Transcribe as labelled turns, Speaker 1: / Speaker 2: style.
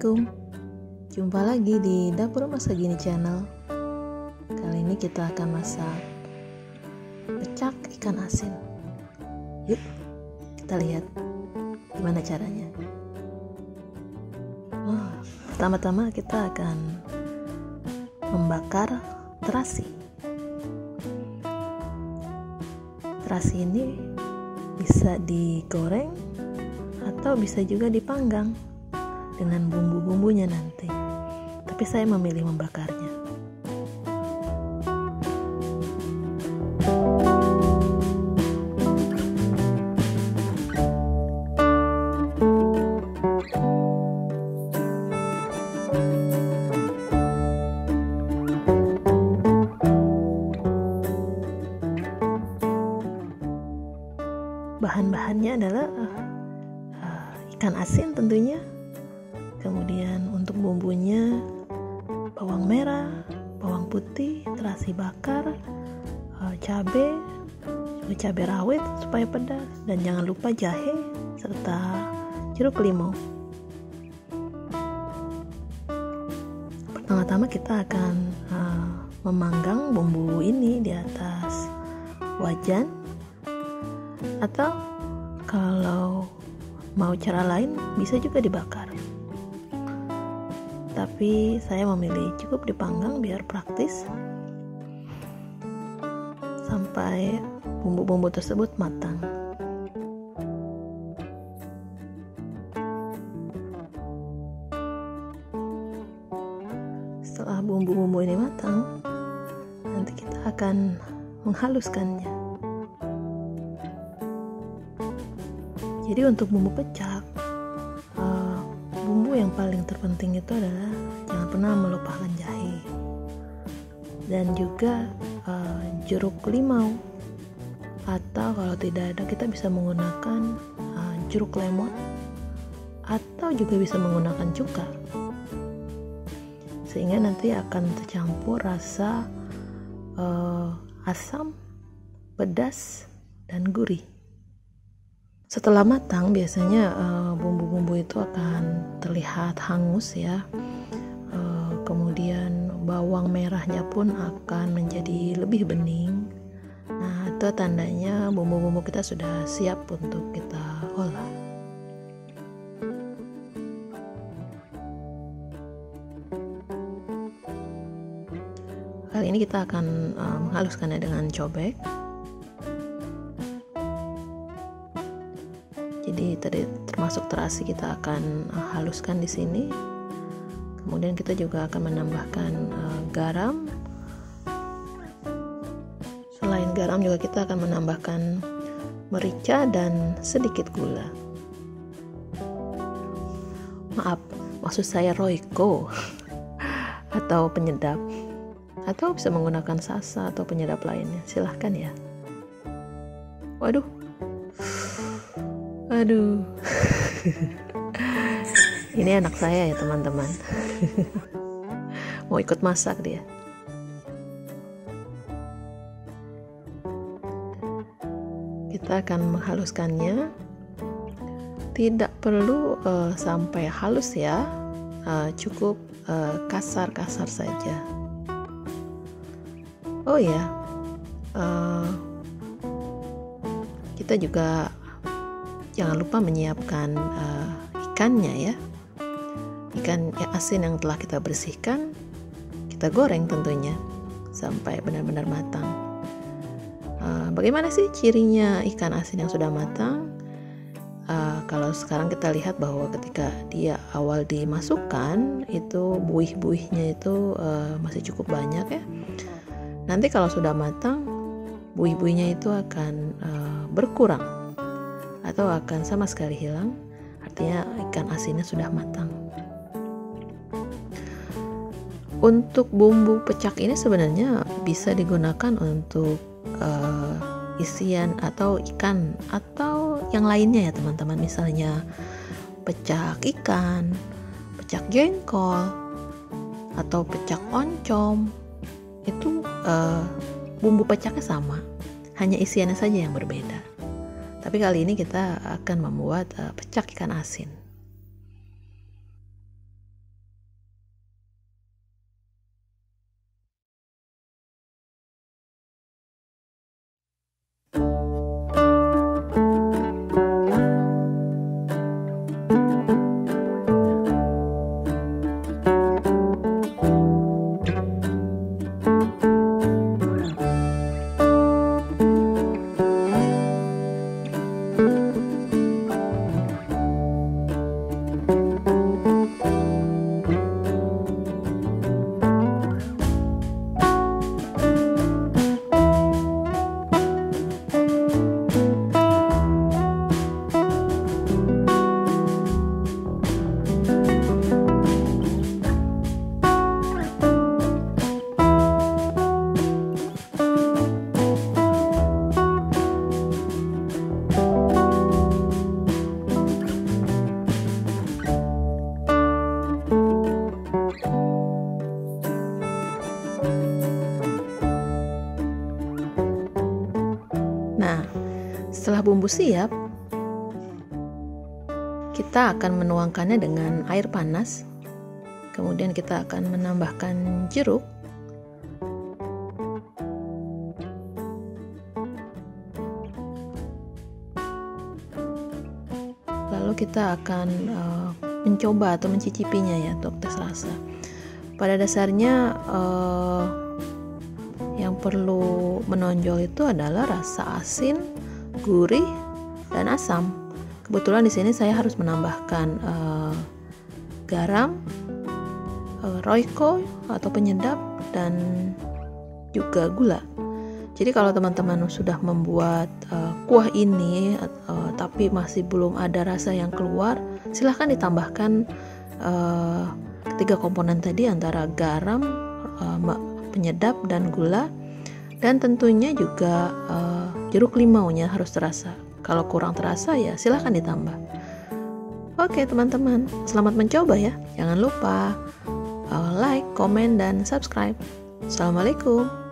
Speaker 1: Assalamualaikum. Jumpa lagi di Dapur Masa Gini Channel. Kali ini kita akan masak pecak ikan asin. Yuk, kita lihat gimana caranya. Pertama-tama kita akan membakar terasi. Terasi ini bisa digoreng atau bisa juga dipanggang dengan bumbu-bumbunya nanti. Tapi saya memilih membakarnya. Bahan-bahannya adalah ikan asin tentunya. Kemudian untuk bumbunya bawang merah, bawang putih, terasi bakar, cabai, juga cabai rawit supaya pedas, dan jangan lupa jahe serta jeruk limau. Pertama-tama kita akan memanggang bumbu ini di atas wajan, atau kalau mau cara lain bisa juga dibakar. Tapi saya memilih cukup dipanggang biar praktis sampai bumbu-bumbu tersebut matang. Setelah bumbu-bumbu ini matang, nanti kita akan menghaluskannya. Jadi untuk bumbu pecak, bumbu yang paling terpenting itu adalah jangan pernah melupakan jahe dan juga jeruk limau, atau kalau tidak ada kita bisa menggunakan jeruk lemon, atau juga bisa menggunakan cuka, sehingga nanti akan tercampur rasa asam, pedas, dan gurih. Setelah matang biasanya bumbu-bumbu itu akan terlihat hangus ya. Kemudian bawang merahnya pun akan menjadi lebih bening. Nah, itu tandanya bumbu-bumbu kita sudah siap untuk kita olah. Kali ini kita akan menghaluskannya dengan cobek. Jadi tadi termasuk terasi kita akan haluskan di sini. Kemudian kita juga akan menambahkan garam. Selain garam juga kita akan menambahkan merica dan sedikit gula. Maaf, maksud saya Royco atau penyedap. Atau bisa menggunakan sasa atau penyedap lainnya. Silahkan ya. Aduh. Ini anak saya ya teman-teman. Mau ikut masak dia. Kita akan menghaluskannya. Tidak perlu sampai halus ya. Cukup kasar-kasar saja. Oh ya, kita juga jangan lupa menyiapkan ikannya ya. Ikan asin yang telah kita bersihkan, kita goreng tentunya sampai benar-benar matang. Bagaimana sih cirinya ikan asin yang sudah matang? Kalau sekarang kita lihat bahwa ketika dia awal dimasukkan, itu buih-buihnya itu masih cukup banyak ya. Nanti kalau sudah matang, buih-buihnya itu akan berkurang atau akan sama sekali hilang. Artinya ikan asinnya sudah matang. Untuk bumbu pecak ini sebenarnya bisa digunakan untuk isian atau ikan atau yang lainnya ya teman-teman. Misalnya pecak ikan, pecak jengkol, atau pecak oncom. Itu bumbu pecaknya sama, hanya isiannya saja yang berbeda. Tapi kali ini kita akan membuat pecak ikan asin. bumbu siap, kita akan menuangkannya dengan air panas. Kemudian kita akan menambahkan jeruk. Lalu kita akan mencoba atau mencicipinya ya untuk tes rasa. Pada dasarnya yang perlu menonjol itu adalah rasa asin, gurih, dan asam. Kebetulan di sini saya harus menambahkan garam, Royco atau penyedap, dan juga gula. Jadi kalau teman-teman sudah membuat kuah ini tapi masih belum ada rasa yang keluar, silahkan ditambahkan ketiga komponen tadi antara garam, penyedap, dan gula. Dan tentunya juga jeruk limaunya harus terasa. Kalau kurang terasa ya silahkan ditambah. Oke teman-teman, selamat mencoba ya. Jangan lupa like, komen, dan subscribe. Assalamualaikum.